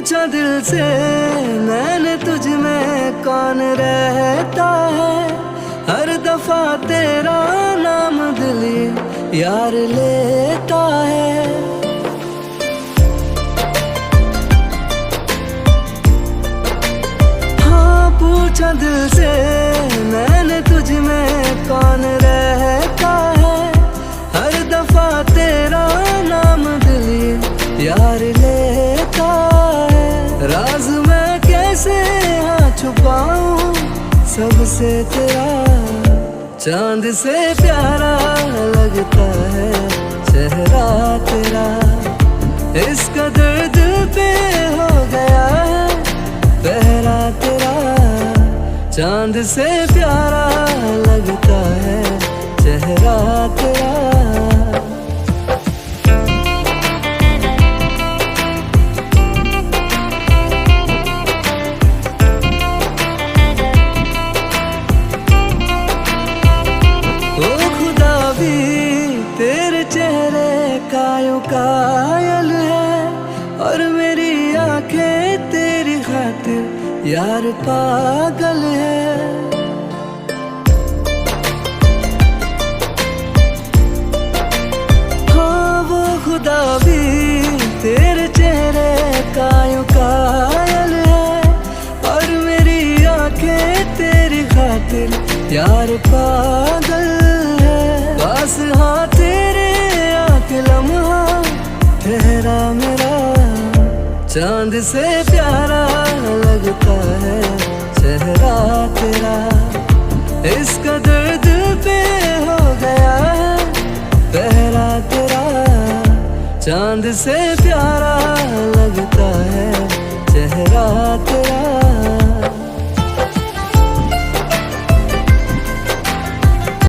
पूछा दिल से मैंने तुझ में कौन रहता है, हर दफा तेरा नाम दिल यार लेता है। हाँ पूछा दिल से मैंने तुझ में कौन रहता है, हर दफा तेरा नाम दिल यार लेता है। राज मैं कैसे हाँ छुपाऊं सबसे तेरा, चांद से प्यारा लगता है चेहरा तेरा। इसका दर्द पे हो गया है पहरा तेरा, चांद से प्यारा लगता है चेहरा तेरा। तेरे चेहरे कायों कायल है, और मेरी आंखें तेरी खातिर यार पागल है। हाँ वो खुदा भी तेरे चेहरे कायों कायल है, और मेरी आंखें तेरी खातिर यार पागल है। बस हाँ तेरे आके लम्हा ठहरा मेरा, चांद से प्यारा लगता है चेहरा तेरा। इसका दर्द पे हो गया है पहरा तेरा, चांद से प्यारा